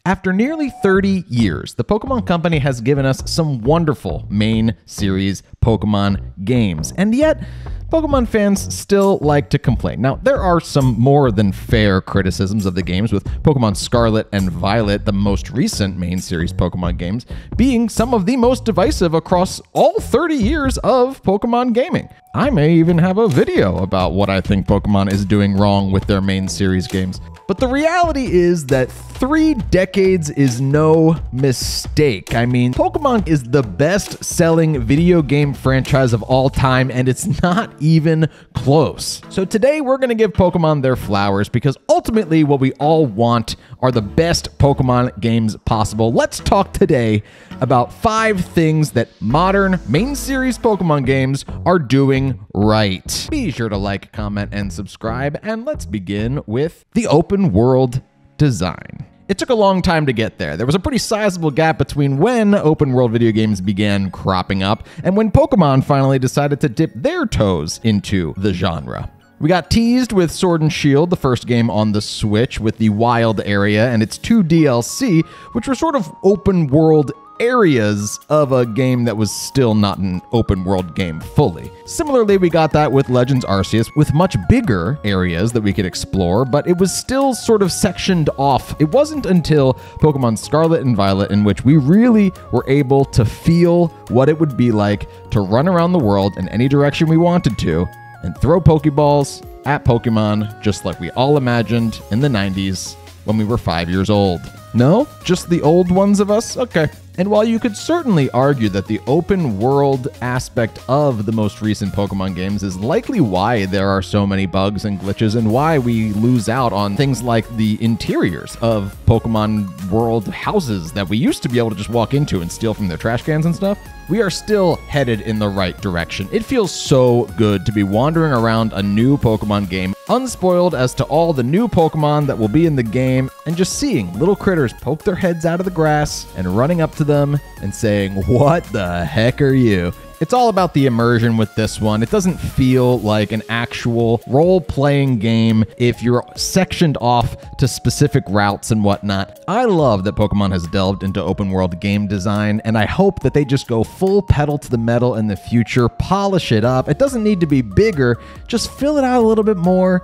After nearly 30 years, the Pokemon Company has given us some wonderful main series Pokemon games, and yet Pokemon fans still like to complain. Now, there are some more than fair criticisms of the games, with Pokemon Scarlet and Violet, the most recent main series Pokemon games, being some of the most divisive across all 30 years of Pokemon gaming. I may even have a video about what I think Pokemon is doing wrong with their main series games. But the reality is that 3 decades is no mistake. I mean, Pokemon is the best-selling video game franchise of all time, and it's not even close. So today we're going to give Pokemon their flowers, because ultimately what we all want are the best Pokemon games possible. Let's talk today about 5 things that modern main series Pokemon games are doing right. Be sure to like, comment, and subscribe, and let's begin with the open world design. It took a long time to get there. There was a pretty sizable gap between when open world video games began cropping up and when Pokemon finally decided to dip their toes into the genre. We got teased with Sword and Shield, the first game on the Switch, with the Wild Area and its 2 DLC, which were sort of open world areas of a game that was still not an open world game fully. Similarly, we got that with Legends Arceus, with much bigger areas that we could explore, but it was still sort of sectioned off. It wasn't until Pokemon Scarlet and Violet in which we really were able to feel what it would be like to run around the world in any direction we wanted to and throw Pokeballs at Pokemon just like we all imagined in the 90s when we were 5 years old. No? Just the old ones of us? Okay. And while you could certainly argue that the open world aspect of the most recent Pokemon games is likely why there are so many bugs and glitches and why we lose out on things like the interiors of Pokemon world houses that we used to be able to just walk into and steal from their trash cans and stuff, we are still headed in the right direction. It feels so good to be wandering around a new Pokemon game, unspoiled as to all the new Pokemon that will be in the game, and just seeing little critters poke their heads out of the grass and running up to them and saying, "What the heck are you?" It's all about the immersion with this one. It doesn't feel like an actual role-playing game if you're sectioned off to specific routes and whatnot. I love that Pokemon has delved into open-world game design, and I hope that they just go full pedal to the metal in the future, polish it up. It doesn't need to be bigger, just fill it out a little bit more,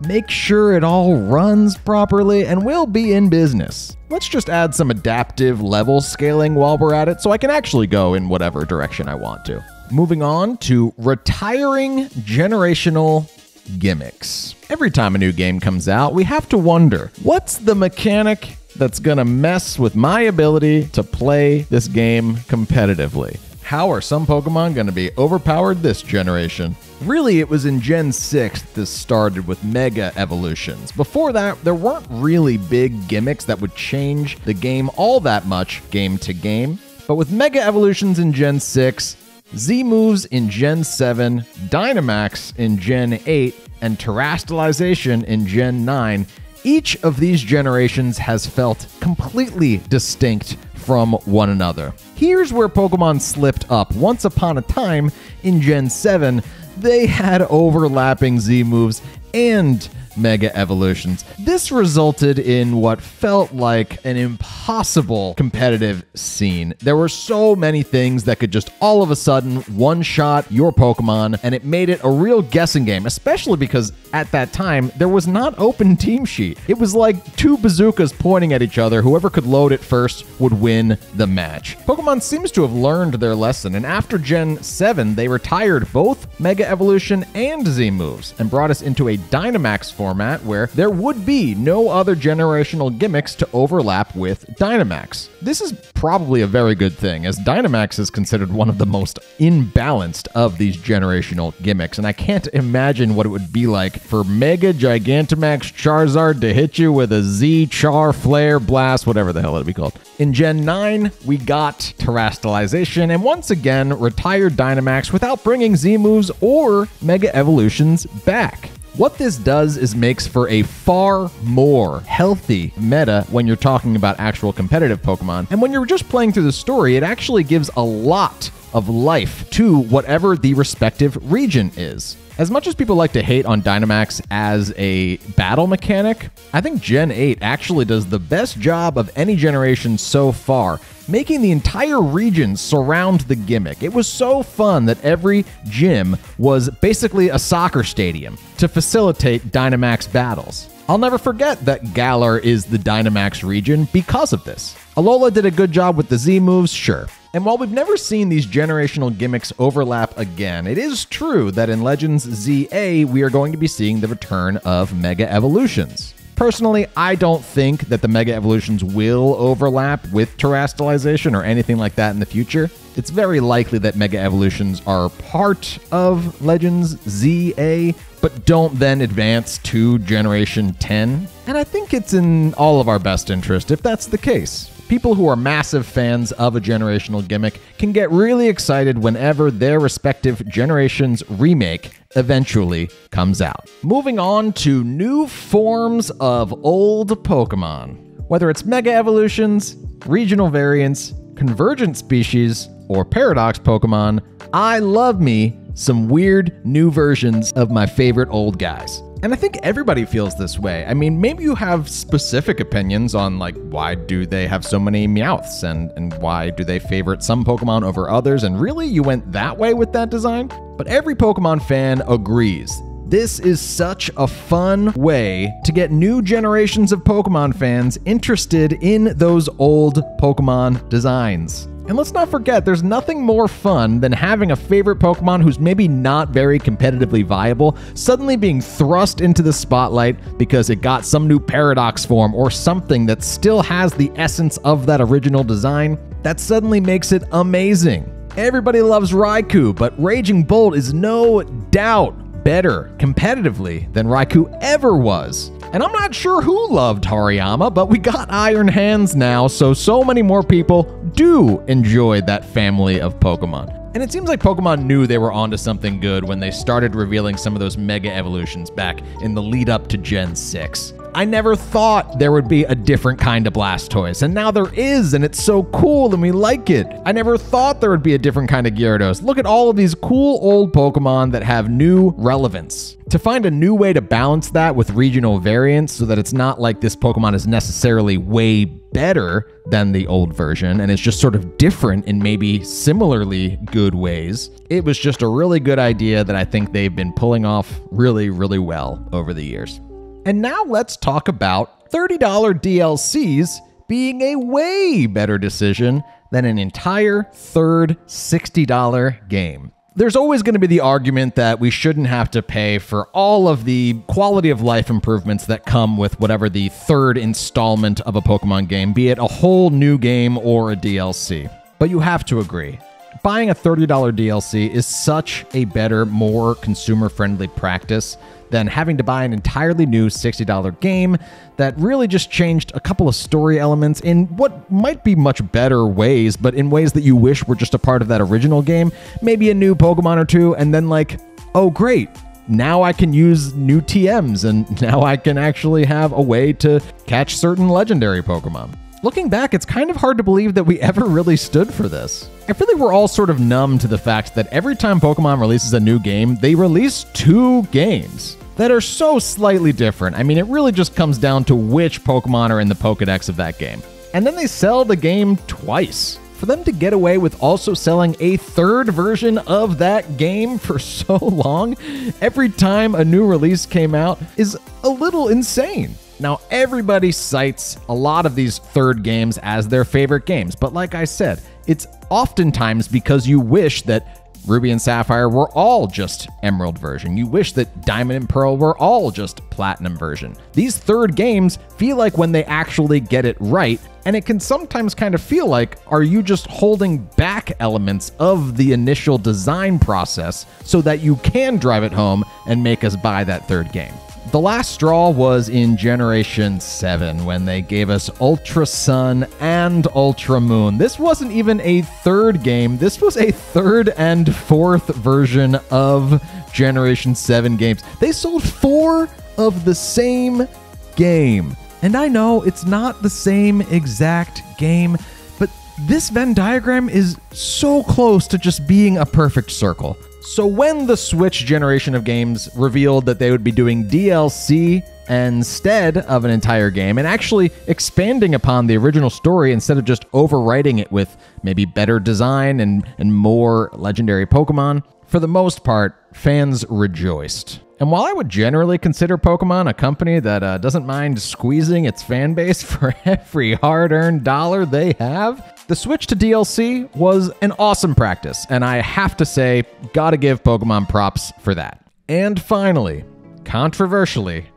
make sure it all runs properly, and we'll be in business. Let's just add some adaptive level scaling while we're at it so I can actually go in whatever direction I want to. Moving on to retiring generational gimmicks. Every time a new game comes out, we have to wonder, what's the mechanic that's gonna mess with my ability to play this game competitively? How are some Pokemon going to be overpowered this generation? Really, it was in Gen 6 this started with Mega Evolutions. Before that, there weren't really big gimmicks that would change the game all that much game to game. But with Mega Evolutions in Gen 6, Z-Moves in Gen 7, Dynamax in Gen 8, and Terastallization in Gen 9, each of these generations has felt completely distinct from one another. Here's where Pokemon slipped up. Once upon a time, in Gen 7, they had overlapping Z-moves and Mega Evolutions. This resulted in what felt like an impossible competitive scene. There were so many things that could just all of a sudden one-shot your Pokemon, and it made it a real guessing game, especially because at that time, there was not open team sheet. It was like 2 bazookas pointing at each other. Whoever could load it first would win the match. Pokemon seems to have learned their lesson, and after Gen 7, they retired both Mega Evolution and Z-moves and brought us into a Dynamax format where there would be no other generational gimmicks to overlap with Dynamax. This is probably a very good thing, as Dynamax is considered one of the most imbalanced of these generational gimmicks, and I can't imagine what it would be like for Mega Gigantamax Charizard to hit you with a Z Char Flare Blast, whatever the hell it'd be called. In Gen 9, we got Terastallization, and once again retired Dynamax without bringing Z-moves or Mega Evolutions back. What this does is makes for a far more healthy meta when you're talking about actual competitive Pokemon. And when you're just playing through the story, it actually gives a lot of life to whatever the respective region is. As much as people like to hate on Dynamax as a battle mechanic, I think Gen 8 actually does the best job of any generation so far, making the entire region surround the gimmick. It was so fun that every gym was basically a soccer stadium to facilitate Dynamax battles. I'll never forget that Galar is the Dynamax region because of this. Alola did a good job with the Z moves, sure. And while we've never seen these generational gimmicks overlap again, it is true that in Legends ZA, we are going to be seeing the return of Mega Evolutions. Personally, I don't think that the Mega Evolutions will overlap with terrestrialization or anything like that in the future. It's very likely that Mega Evolutions are part of Legends ZA, but don't then advance to Generation 10. And I think it's in all of our best interest if that's the case. People who are massive fans of a generational gimmick can get really excited whenever their respective generation's remake eventually comes out. Moving on to new forms of old Pokemon. Whether it's Mega Evolutions, regional variants, convergent species, or paradox Pokemon, I love me some weird new versions of my favorite old guys. And I think everybody feels this way. I mean, maybe you have specific opinions on like why do they have so many Meowths and why do they favorite some Pokemon over others, and really you went that way with that design? But every Pokemon fan agrees. This is such a fun way to get new generations of Pokemon fans interested in those old Pokemon designs. And let's not forget, there's nothing more fun than having a favorite Pokemon who's maybe not very competitively viable suddenly being thrust into the spotlight because it got some new paradox form or something that still has the essence of that original design. That suddenly makes it amazing. Everybody loves Raikou, but Raging Bolt is no doubt better competitively than Raikou ever was. And I'm not sure who loved Hariyama, but we got Iron Hands now, so many more people do enjoy that family of Pokemon. And it seems like Pokemon knew they were onto something good when they started revealing some of those Mega Evolutions back in the lead up to Gen 6. I never thought there would be a different kind of Blastoise, and now there is, and it's so cool and we like it. I never thought there would be a different kind of Gyarados. Look at all of these cool old Pokemon that have new relevance. To find a new way to balance that with regional variants so that it's not like this Pokemon is necessarily way better than the old version and it's just sort of different in maybe similarly good ways, it was just a really good idea that I think they've been pulling off really, really well over the years. And now let's talk about $30 DLCs being a way better decision than an entire third $60 game. There's always going to be the argument that we shouldn't have to pay for all of the quality of life improvements that come with whatever the third installment of a Pokemon game, be it a whole new game or a DLC. But you have to agree. Buying a $30 DLC is such a better, more consumer-friendly practice than having to buy an entirely new $60 game that really just changed a couple of story elements in what might be much better ways, but in ways that you wish were just a part of that original game. Maybe a new Pokemon or two, and then like, oh great, now I can use new TMs, and now I can actually have a way to catch certain legendary Pokemon. Looking back, it's kind of hard to believe that we ever really stood for this. I feel like we're all sort of numb to the fact that every time Pokemon releases a new game, they release two games that are so slightly different. I mean, it really just comes down to which Pokemon are in the Pokedex of that game. And then they sell the game twice. For them to get away with also selling a third version of that game for so long, every time a new release came out, is a little insane. Now, everybody cites a lot of these third games as their favorite games, but like I said, it's oftentimes because you wish that Ruby and Sapphire were all just Emerald version. You wish that Diamond and Pearl were all just Platinum version. These third games feel like when they actually get it right, and it can sometimes kind of feel like, are you just holding back elements of the initial design process so that you can drive it home and make us buy that third game? The last straw was in Generation 7 when they gave us Ultra Sun and Ultra Moon. This wasn't even a third game. This was a third and fourth version of Generation 7 games. They sold 4 of the same game. And I know it's not the same exact game, but This Venn diagram is so close to just being a perfect circle. So when the Switch generation of games revealed that they would be doing DLC instead of an entire game and actually expanding upon the original story instead of just overwriting it with maybe better design and more legendary Pokemon, for the most part, fans rejoiced. And while I would generally consider Pokemon a company that doesn't mind squeezing its fan base for every hard-earned dollar they have, the switch to DLC was an awesome practice, and I have to say, gotta give Pokemon props for that. And finally, controversially,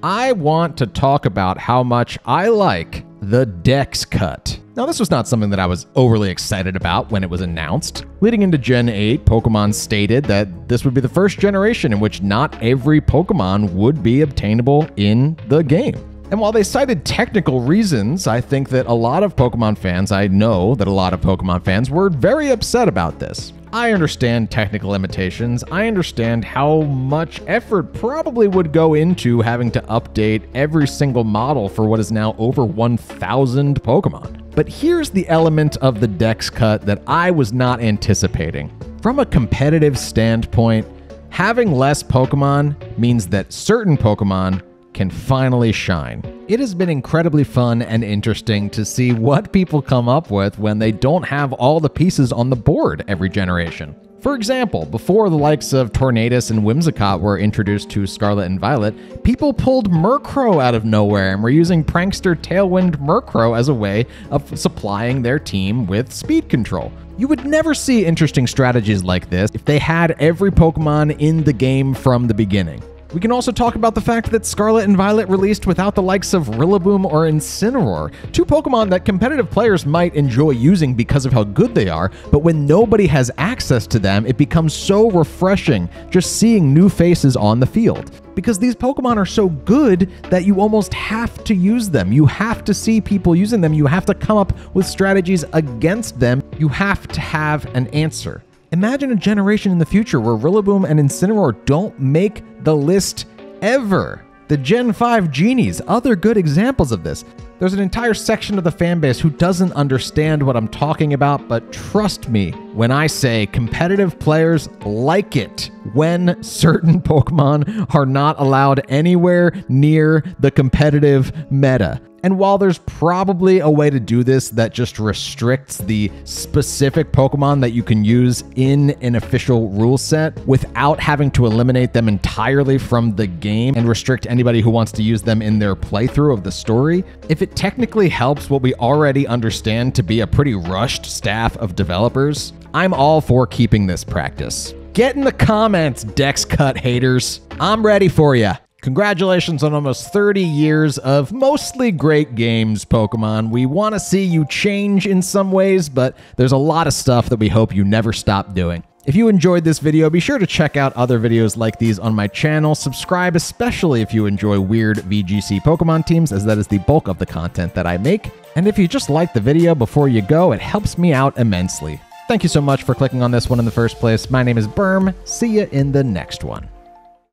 I want to talk about how much I like the Dex cut. Now, this was not something that I was overly excited about when it was announced. Leading into Gen 8, Pokemon stated that this would be the first generation in which not every Pokemon would be obtainable in the game. And while they cited technical reasons, I think that a lot of Pokemon fans, I know that a lot of Pokemon fans were very upset about this. I understand technical limitations. I understand how much effort probably would go into having to update every single model for what is now over 1,000 Pokemon. But here's the element of the Dex cut that I was not anticipating. From a competitive standpoint, having less Pokemon means that certain Pokemon can finally shine. It has been incredibly fun and interesting to see what people come up with when they don't have all the pieces on the board every generation. For example, before the likes of Tornadus and Whimsicott were introduced to Scarlet and Violet, people pulled Murkrow out of nowhere and were using Prankster Tailwind Murkrow as a way of supplying their team with speed control. You would never see interesting strategies like this if they had every Pokemon in the game from the beginning. We can also talk about the fact that Scarlet and Violet released without the likes of Rillaboom or Incineroar, two Pokemon that competitive players might enjoy using because of how good they are, but when nobody has access to them, it becomes so refreshing just seeing new faces on the field. Because these Pokemon are so good that you almost have to use them. You have to see people using them. You have to come up with strategies against them. You have to have an answer. Imagine a generation in the future where Rillaboom and Incineroar don't make the list ever. The Gen 5 Genies, other good examples of this. There's an entire section of the fanbase who doesn't understand what I'm talking about, but trust me when I say competitive players like it when certain Pokemon are not allowed anywhere near the competitive meta. And while there's probably a way to do this that just restricts the specific Pokemon that you can use in an official rule set without having to eliminate them entirely from the game and restrict anybody who wants to use them in their playthrough of the story, if it technically helps what we already understand to be a pretty rushed staff of developers, I'm all for keeping this practice. Get in the comments, Dex Cut haters. I'm ready for ya. Congratulations on almost 30 years of mostly great games, Pokemon. We want to see you change in some ways, but there's a lot of stuff that we hope you never stop doing. If you enjoyed this video, be sure to check out other videos like these on my channel. Subscribe, especially if you enjoy weird VGC Pokemon teams, as that is the bulk of the content that I make. And if you just like the video before you go, it helps me out immensely. Thank you so much for clicking on this one in the first place. My name is Berm. See you in the next one.